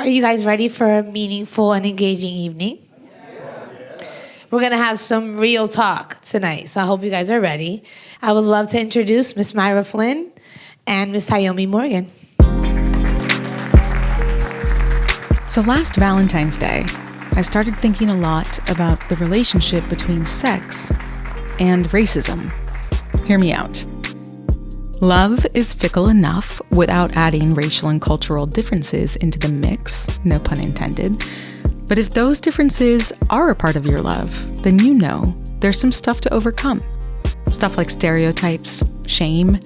Are you guys ready for a meaningful and engaging evening? We're going to have some real talk tonight, so I hope you guys are ready. I would love to introduce Miss Myra Flynn and Miss Tyomi Morgan. So last Valentine's Day, I started thinking a lot about the relationship between sex and racism. Hear me out. Love is fickle enough without adding racial and cultural differences into the mix, no pun intended. But if those differences are a part of your love, then you know there's some stuff to overcome. Stuff like stereotypes, shame,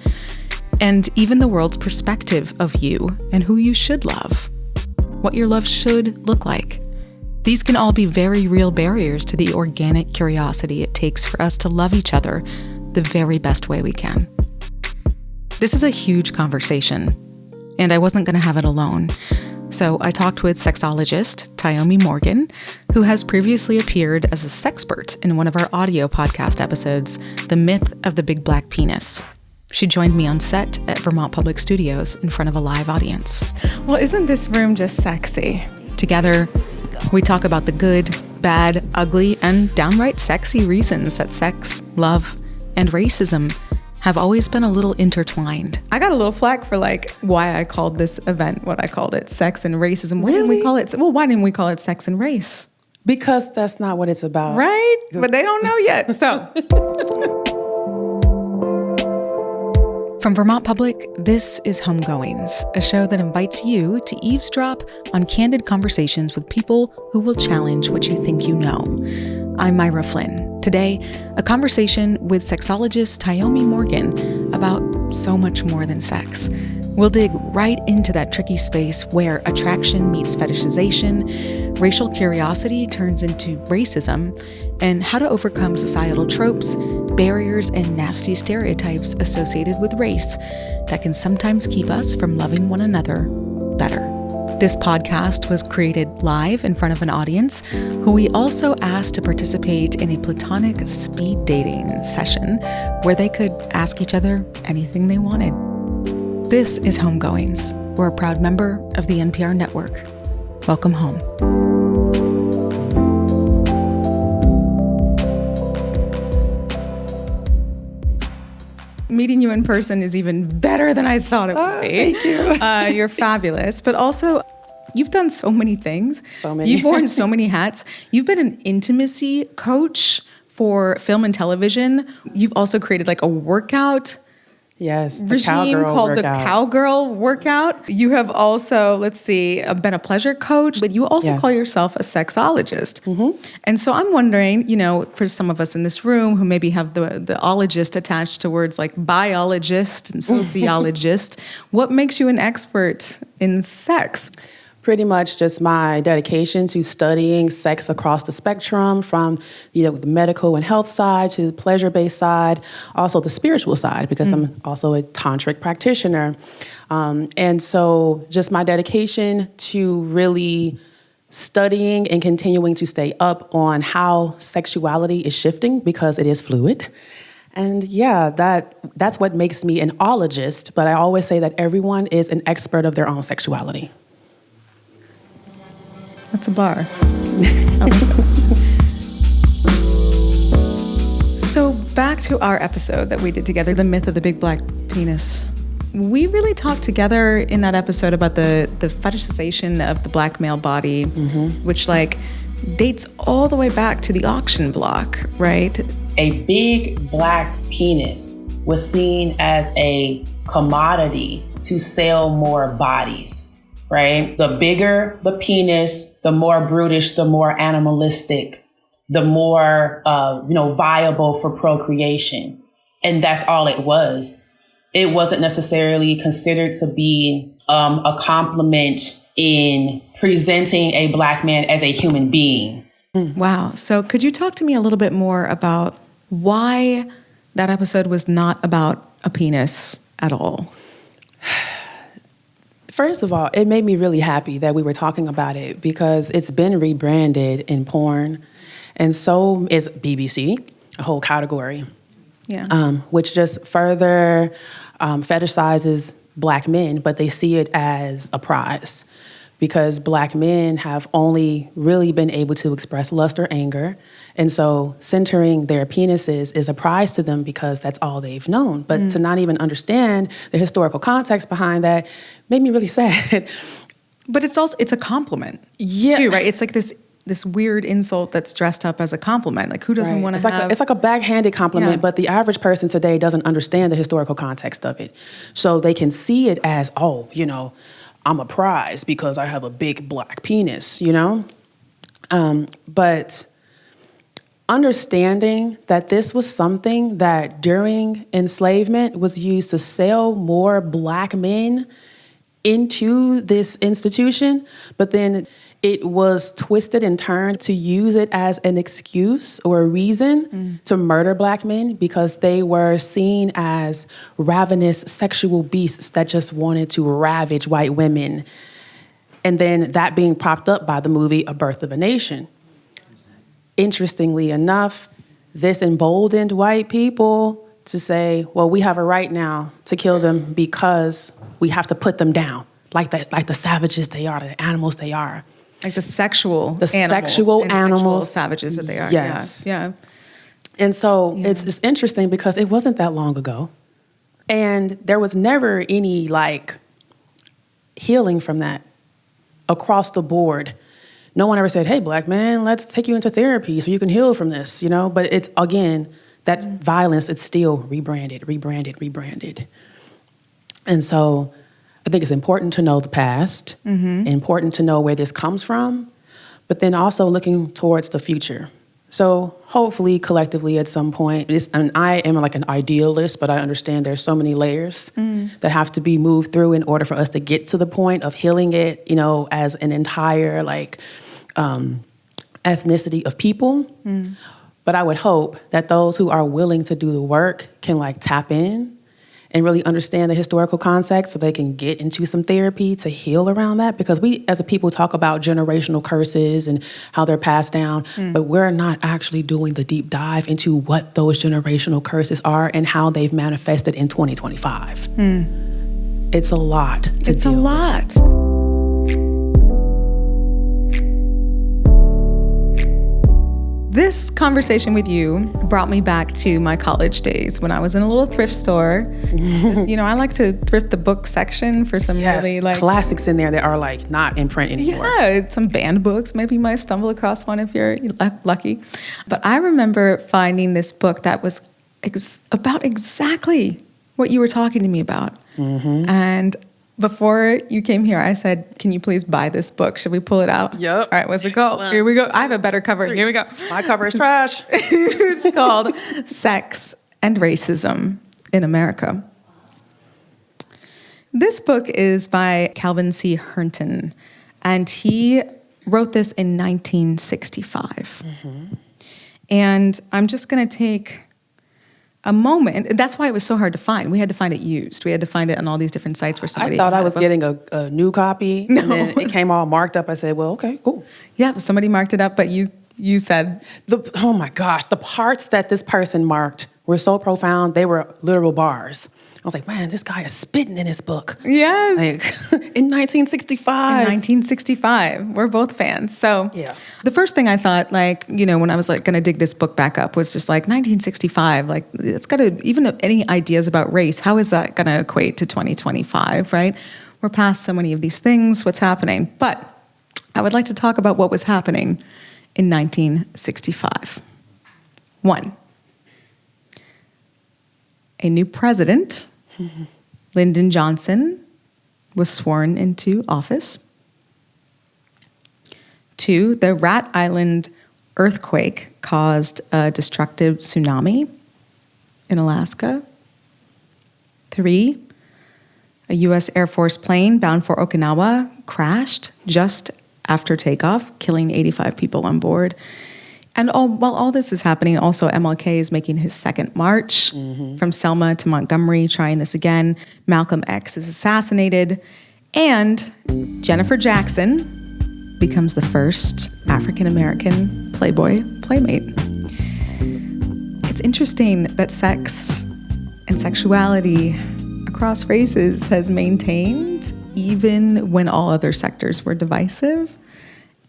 and even the world's perspective of you and who you should love. What your love should look like. These can all be very real barriers to the organic curiosity it takes for us to love each other the very best way we can. This is a huge conversation, and I wasn't going to have it alone. So I talked with sexologist Tyomi Morgan, who has previously appeared as a sexpert in one of our audio podcast episodes, The Myth of the Big Black Penis. She joined me on set at Vermont Public Studios in front of a live audience. Well, isn't this room just sexy? Together, we talk about the good, bad, ugly, and downright sexy reasons that sex, love, and racism have always been a little intertwined. I got a little flack for why I called this event what I called it, sex and racism. Why didn't we call it sex and race? Because that's not what it's about. Right? But they don't know yet. So From Vermont Public, this is Homegoings, a show that invites you to eavesdrop on candid conversations with people who will challenge what you think you know. I'm Myra Flynn. Today, a conversation with sexologist Tyomi Morgan about so much more than sex. We'll dig right into that tricky space where attraction meets fetishization, racial curiosity turns into racism, and how to overcome societal tropes, barriers, and nasty stereotypes associated with race that can sometimes keep us from loving one another better. This podcast was created live in front of an audience who we also asked to participate in a platonic speed dating session where they could ask each other anything they wanted. This is Homegoings. We're a proud member of the NPR network. Welcome home. meeting you in person is even better than I thought it would be. Thank you. You're fabulous. But also, you've done so many things. So many. You've worn so many hats. You've been an intimacy coach for film and television. You've also created like a workout regime called the Cowgirl Workout. You have also, been a pleasure coach, but you also call yourself a sexologist. Mm-hmm. And so I'm wondering, for some of us in this room who maybe have the ologist attached to words like biologist and sociologist, what makes you an expert in sex? Pretty much just my dedication to studying sex across the spectrum, from the medical and health side to the pleasure-based side, also the spiritual side, because I'm also a tantric practitioner. And so just my dedication to really studying and continuing to stay up on how sexuality is shifting, because it is fluid. And that's what makes me an ologist, but I always say that everyone is an expert of their own sexuality. That's a bar. So back to our episode that we did together, The Myth of the Big Black Penis. We really talked together in that episode about the fetishization of the black male body, which dates all the way back to the auction block, right? A big black penis was seen as a commodity to sell more bodies. Right? The bigger the penis, the more brutish, the more animalistic, the more, viable for procreation. And that's all it was. It wasn't necessarily considered to be a compliment in presenting a black man as a human being. Wow. So could you talk to me a little bit more about why that episode was not about a penis at all? First of all, it made me really happy that we were talking about it, because it's been rebranded in porn, and so is BBC, a whole category, which just further fetishizes black men, but they see it as a prize. because Black men have only really been able to express lust or anger. And so centering their penises is a prize to them because that's all they've known. But to not even understand the historical context behind that made me really sad. But it's a compliment, too, right? It's like this weird insult that's dressed up as a compliment. Like, who doesn't want to have... It's like a backhanded compliment, but the average person today doesn't understand the historical context of it. So they can see it as, oh, you know, I'm a prize because I have a big Black penis, you know? But understanding that this was something that during enslavement was used to sell more Black men into this institution, but then it was twisted and turned to use it as an excuse or a reason to murder Black men because they were seen as ravenous sexual beasts that just wanted to ravage white women. And then that being propped up by the movie A Birth of a Nation. Interestingly enough, this emboldened white people to say, well, we have a right now to kill them because we have to put them down, like the savages they are, the animals they are. Like the sexual animals, savages that they are. Yes. Yeah. And so it's just interesting because it wasn't that long ago. And there was never any like healing from that across the board. No one ever said, hey, Black man, let's take you into therapy so you can heal from this, you know? But it's, again, that violence, it's still rebranded. And so I think it's important to know the past, important to know where this comes from, but then also looking towards the future. So hopefully, collectively, at some point, I am like an idealist, but I understand there's so many layers that have to be moved through in order for us to get to the point of healing it, you know, as an entire like ethnicity of people. But I would hope that those who are willing to do the work can like tap in and really understand the historical context so they can get into some therapy to heal around that. Because we as a people talk about generational curses and how they're passed down, but we're not actually doing the deep dive into what those generational curses are and how they've manifested in 2025. It's a lot to deal with. It's a lot. This conversation with you brought me back to my college days when I was in a little thrift store. You know, I like to thrift the book section for some really like classics in there that are like not in print anymore. Yeah, some banned books. Maybe you might stumble across one if you're lucky. But I remember finding this book that was about exactly what you were talking to me about. And before you came here, I said, can you please buy this book? Should we pull it out? Yep. All right, what's it called? Here we go. I have a better cover. Here we go. My cover is trash. It's called Sex and Racism in America. This book is by Calvin C. Herndon, and he wrote this in 1965. And I'm just going to take a moment. That's why it was so hard to find. We had to find it used. We had to find it on all these different sites where somebody... I thought I was getting a new copy, and then it came all marked up. I said, well, okay, cool. Yeah, somebody marked it up, but you said... Oh my gosh, the parts that this person marked were so profound. They were literal bars. I was like, man, this guy is spitting in his book. Yes. Like, in 1965. In 1965. We're both fans. So the first thing I thought, like, you know, when I was like going to dig this book back up was just like 1965, like it's got to, even any ideas about race, how is that going to equate to 2025, right? We're past so many of these things, what's happening? But I would like to talk about what was happening in 1965. One, a new president, Lyndon Johnson, was sworn into office. Two, the Rat Island earthquake caused a destructive tsunami in Alaska. Three, a U.S. Air Force plane bound for Okinawa crashed just after takeoff, killing 85 people on board. And while all this is happening, also MLK is making his second march from Selma to Montgomery, trying this again. Malcolm X is assassinated. And Jennifer Jackson becomes the first African-American Playboy playmate. It's interesting that sex and sexuality across races has maintained even when all other sectors were divisive.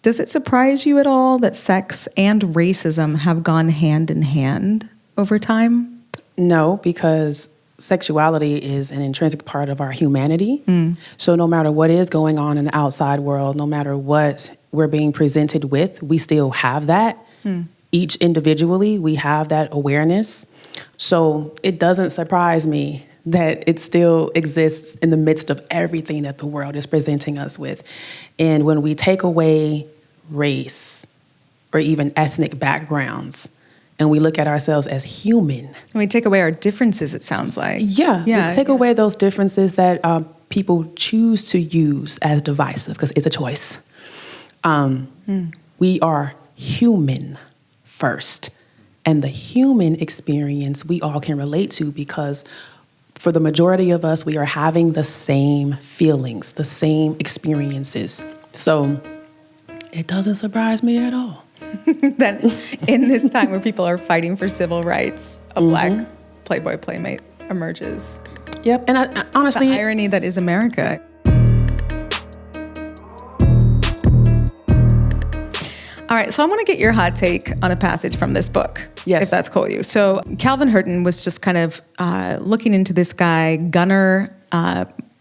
Does it surprise you at all that sex and racism have gone hand in hand over time? No, because sexuality is an intrinsic part of our humanity. So no matter what is going on in the outside world, no matter what we're being presented with, we still have that. Each individually, we have that awareness. So it doesn't surprise me that it still exists in the midst of everything that the world is presenting us with. And when we take away race or even ethnic backgrounds, and we look at ourselves as human. And we take away our differences, it sounds like. Yeah. We take away those differences that people choose to use as divisive, because it's a choice. We are human first. And the human experience we all can relate to, because for the majority of us, we are having the same feelings, the same experiences. So it doesn't surprise me at all. That in this time where people are fighting for civil rights, a black Playboy playmate emerges. Yep, and I honestly... the irony that is America. All right, so I want to get your hot take on a passage from this book, if that's cool with you. So Calvin Hurton was just kind of looking into this guy, Gunnar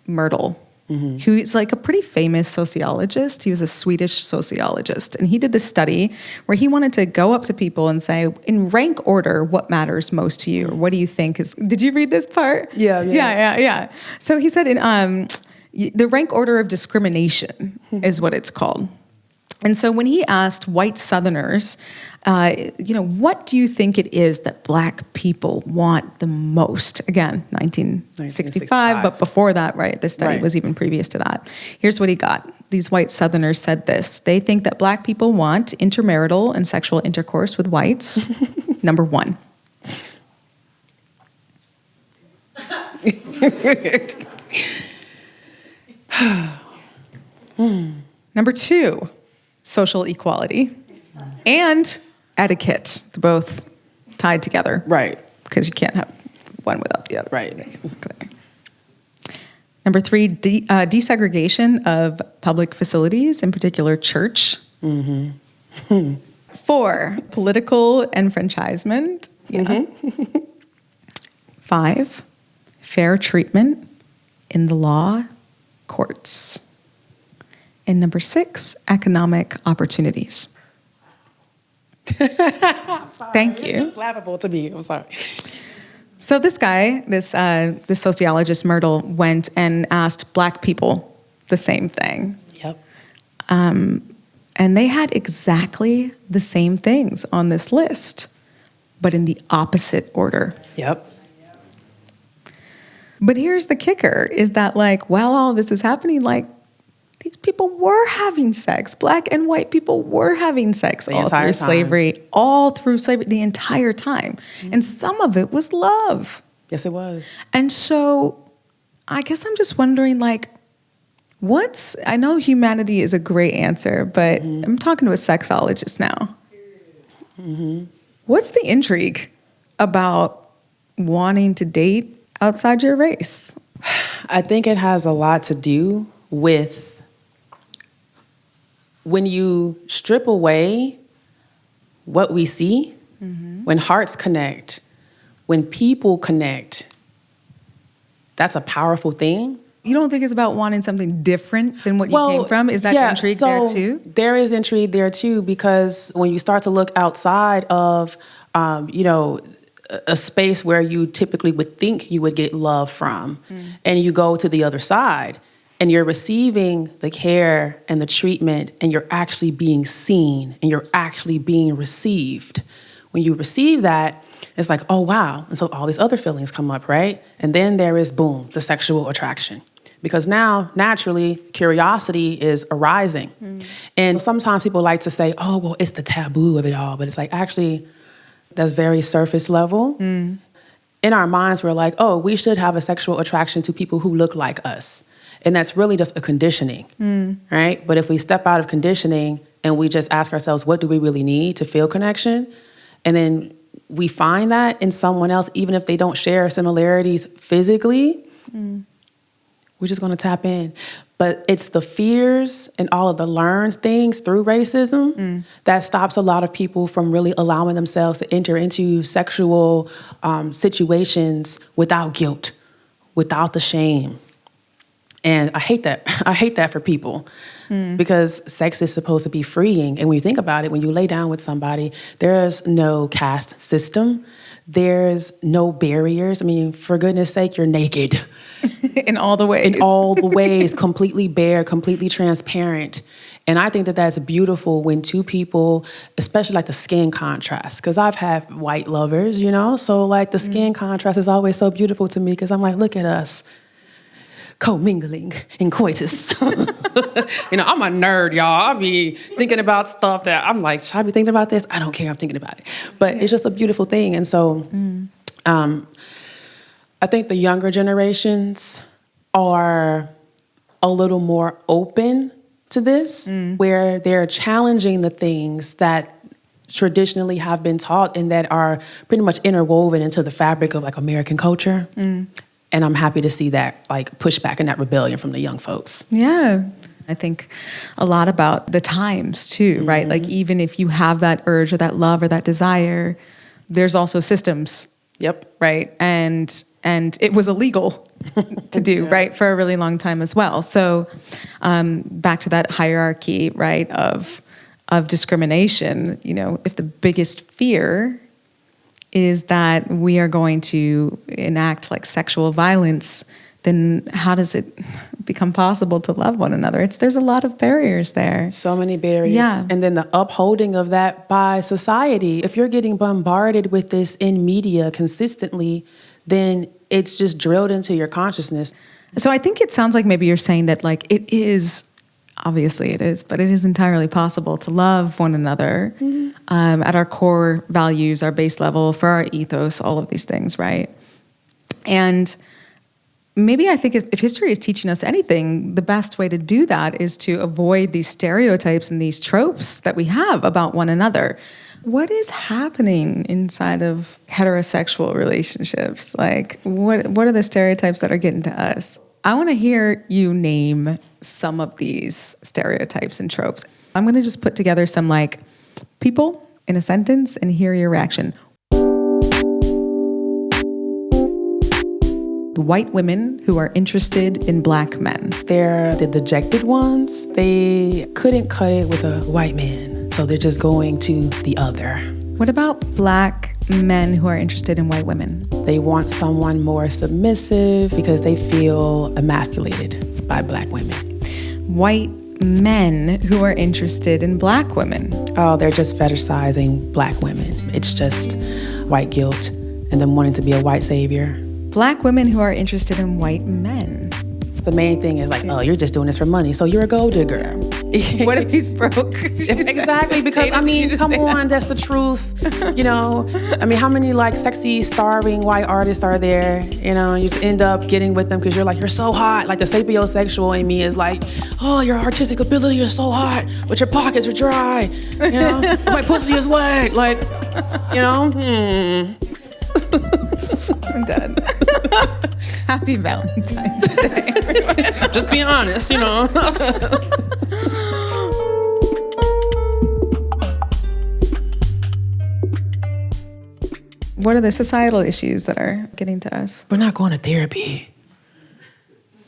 Myrdal, who is like a pretty famous sociologist. He was a Swedish sociologist, and he did this study where he wanted to go up to people and say, in rank order, what matters most to you? Or what do you think is... Did you read this part? Yeah. So he said in the rank order of discrimination is what it's called. And so when he asked white Southerners, what do you think it is that black people want the most? Again, 1965, but before that, right? This study was even previous to that. Here's what he got. These white Southerners said this. They think that black people want intermarital and sexual intercourse with whites. Number one. Number two. Social equality and etiquette. They're both tied together. Right. Because you can't have one without the other. Right. Okay. Number three, desegregation of public facilities, in particular church. 4, political enfranchisement. 5, fair treatment in the law courts. And number 6, economic opportunities. Thank you. It's laughable to me. I'm sorry. So this guy, this sociologist Myrdal, went and asked black people the same thing. Yep. And they had exactly the same things on this list, but in the opposite order. Yep. But here's the kicker, is that while all this is happening, these people were having sex. Black and white people were having sex all through slavery, the entire time. And some of it was love. Yes, it was. And so I guess I'm just wondering, I know humanity is a great answer, but I'm talking to a sexologist now. What's the intrigue about wanting to date outside your race? I think it has a lot to do with when you strip away what we see, when hearts connect, when people connect, that's a powerful thing. You don't think it's about wanting something different than what you came from? Is that intrigue there too? There is intrigue there too, because when you start to look outside of, a space where you typically would think you would get love from, and you go to the other side, and you're receiving the care and the treatment, and you're actually being seen, and you're actually being received. When you receive that, it's like, oh, wow. And so all these other feelings come up, right? And then there is, boom, the sexual attraction. Because now, naturally, curiosity is arising. And sometimes people like to say, oh, well, it's the taboo of it all. But it's actually, that's very surface level. In our minds, we're like, oh, we should have a sexual attraction to people who look like us. And that's really just a conditioning, right? But if we step out of conditioning and we just ask ourselves, what do we really need to feel connection? And then we find that in someone else, even if they don't share similarities physically, We're just going to tap in. But it's the fears and all of the learned things through racism that stops a lot of people from really allowing themselves to enter into sexual situations without guilt, without the shame. And I hate that. I hate that for people because sex is supposed to be freeing. And when you think about it, when you lay down with somebody, there's no caste system. There's no barriers. I mean, for goodness sake, you're naked. In all the ways. In all the ways, completely bare, completely transparent. And I think that that's beautiful when two people, especially like the skin contrast, because I've had white lovers, you know? So like the skin contrast is always so beautiful to me because I'm like, look at us. Co-mingling in coitus. You know, I'm a nerd, y'all. I be thinking about stuff that I'm like, should I be thinking about this? I don't care. I'm thinking about it. But it's just a beautiful thing. And so I think the younger generations are a little more open to this, where they're challenging the things that traditionally have been taught and that are pretty much interwoven into the fabric of like American culture. And I'm happy to see that like pushback and that rebellion from the young folks. Yeah. I think a lot about the times too, right? Like even if you have that urge or that love or that desire, there's also systems. Yep. Right. And it was illegal to do, right, for a really long time as well. So back to that hierarchy, right, of discrimination, you know, if the biggest fear is that we are going to enact like sexual violence, then how does it become possible to love one another? There's a lot of barriers there. So many barriers. Yeah. And then the upholding of that by society. If you're getting bombarded with this in media consistently, then it's just drilled into your consciousness. So I think it sounds like maybe you're saying that like it is, obviously it is, but it is entirely possible to love one another at our core values, our base level, for our ethos, all of these things, right? And maybe I think if history is teaching us anything, the best way to do that is to avoid these stereotypes and these tropes that we have about one another. What is happening inside of heterosexual relationships? Like, what are the stereotypes that are getting to us? I want to hear you name some of these stereotypes and tropes. I'm going to just put together some like people in a sentence and hear your reaction. White women who are interested in black men. They're the dejected ones. They couldn't cut it with a white man, so they're just going to the other. What about black men who are interested in white women? They want someone more submissive because they feel emasculated by black women. White men who are interested in black women. Oh, they're just fetishizing black women. It's just white guilt and them wanting to be a white savior. Black women who are interested in white men. The main thing is like, oh, you're just doing this for money, so you're a gold digger. What if he's broke? Exactly, because I mean, come on, that's the truth. You know, I mean, how many like sexy, starving white artists are there? You know, and you just end up getting with them because you're like, you're so hot. Like the sapiosexual in me is like, oh, your artistic ability is so hot, but your pockets are dry. You know, my pussy is wet. Like, you know, I'm done. Happy Valentine's Day, everyone. Just being honest, you know. What are the societal issues that are getting to us? We're not going to therapy.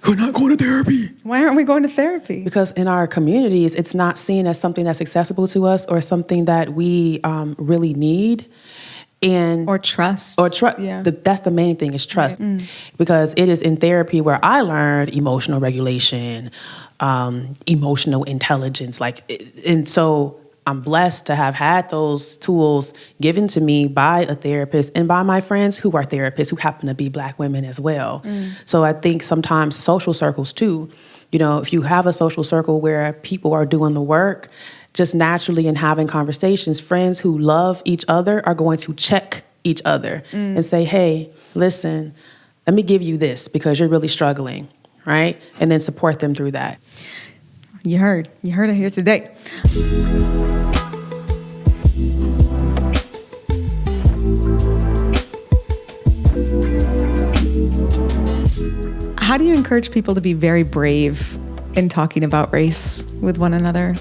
We're not going to therapy. Why aren't we going to therapy? Because in our communities, it's not seen as something that's accessible to us or something that we really need. Or trust. Yeah. That's the main thing is trust. Right. Because it is in therapy where I learned emotional regulation, emotional intelligence. And so I'm blessed to have had those tools given to me by a therapist and by my friends who are therapists who happen to be black women as well. So I think sometimes social circles too, you know, if you have a social circle where people are doing the work, just naturally in having conversations, friends who love each other are going to check each other and say, hey, listen, let me give you this because you're really struggling, right? And then support them through that. You heard it here today. How how do you encourage people to be very brave in talking about race with one another?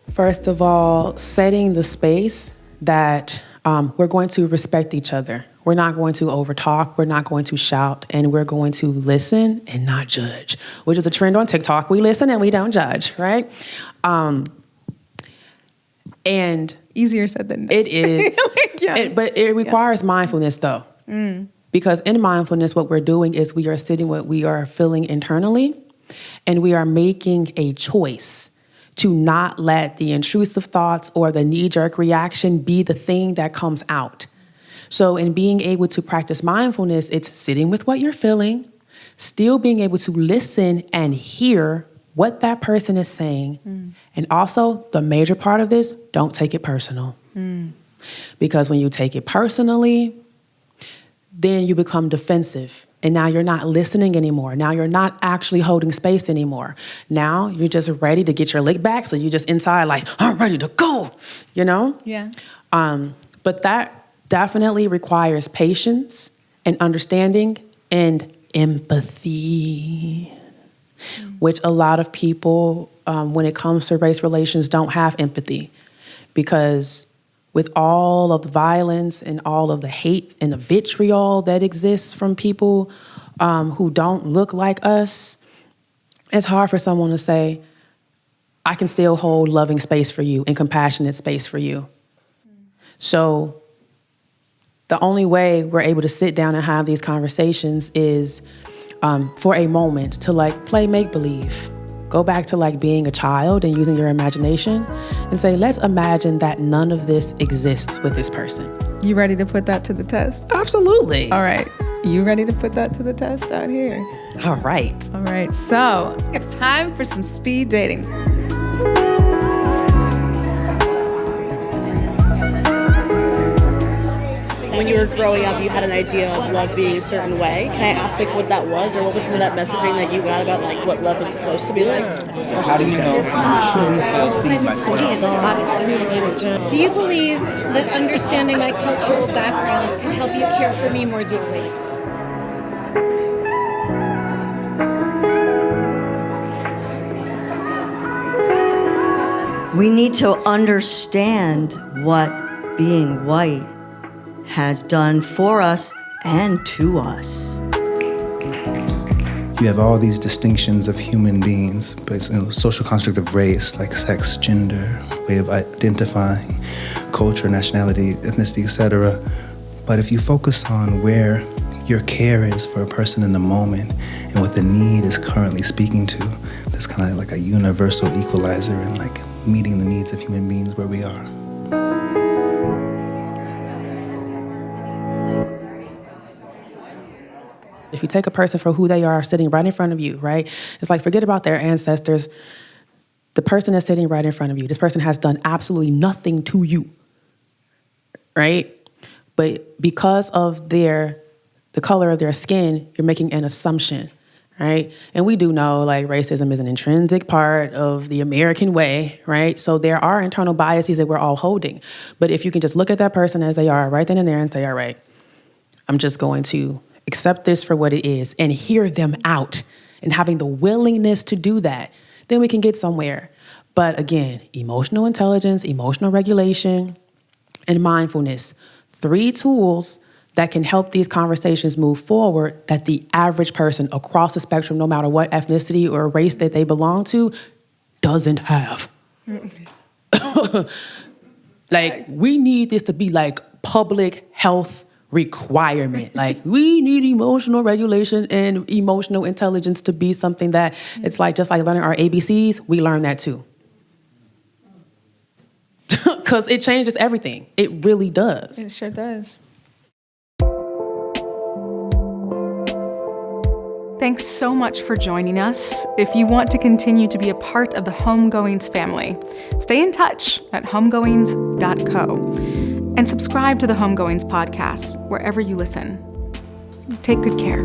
First of all, setting the space that we're going to respect each other. We're not going to overtalk. We're not going to shout. And we're going to listen and not judge, which is a trend on TikTok. We listen and we don't judge, right? And easier said than done. It is. But it requires mindfulness, though. Because in mindfulness, what we're doing is we are sitting what we are feeling internally, and we are making a choice to not let the intrusive thoughts or the knee-jerk reaction be the thing that comes out. So in being able to practice mindfulness, it's sitting with what you're feeling, still being able to listen and hear what that person is saying. And also, the major part of this, don't take it personal. Because when you take it personally, then you become defensive. And now you're not listening anymore. Now you're not actually holding space anymore. Now you're just ready to get your lick back. So you're just inside like, I'm ready to go, you know? Yeah. But that definitely requires patience and understanding and empathy, which a lot of people, when it comes to race relations, don't have empathy. Because with all of the violence and all of the hate and the vitriol that exists from people who don't look like us, it's hard for someone to say, I can still hold loving space for you and compassionate space for you. So the only way we're able to sit down and have these conversations is for a moment to like play make-believe. Go back to like being a child and using your imagination and say, let's imagine that none of this exists with this person. You ready to put that to the test? Absolutely. All right. You ready to put that to the test out here? All right. All right. So it's time for some speed dating. When you were growing up, you had an idea of love being a certain way. Can I ask like what that was, or what was some of that messaging that you got about like what love is supposed to be like? So how do you know you truly feel seen by someone? Do you believe that understanding my cultural background can help you care for me more deeply? We need to understand what being white has done for us and to us. You have all these distinctions of human beings, but it's social construct of race, like sex, gender, way of identifying, culture, nationality, ethnicity, etc. But if you focus on where your care is for a person in the moment and what the need is currently speaking to, that's kind of like a universal equalizer and like meeting the needs of human beings where we are. If you take a person for who they are sitting right in front of you, right? It's like, forget about their ancestors. The person that's sitting right in front of you, this person has done absolutely nothing to you, right? But because of the color of their skin, you're making an assumption, right? And we do know like racism is an intrinsic part of the American way, right? So there are internal biases that we're all holding. But if you can just look at that person as they are right then and there and say, all right, I'm just going to accept this for what it is and hear them out, and having the willingness to do that, then we can get somewhere. But again, emotional intelligence, emotional regulation, and mindfulness, 3 tools that can help these conversations move forward that the average person across the spectrum, no matter what ethnicity or race that they belong to, doesn't have. Like, we need this to be like public health requirement. Like, we need emotional regulation and emotional intelligence to be something that it's like, just like learning our ABCs, we learn that too. Because it changes everything. It really does. It sure does. Thanks so much for joining us. If you want to continue to be a part of the Homegoings family, stay in touch at homegoings.co. And subscribe to the Homegoings podcast wherever you listen. Take good care.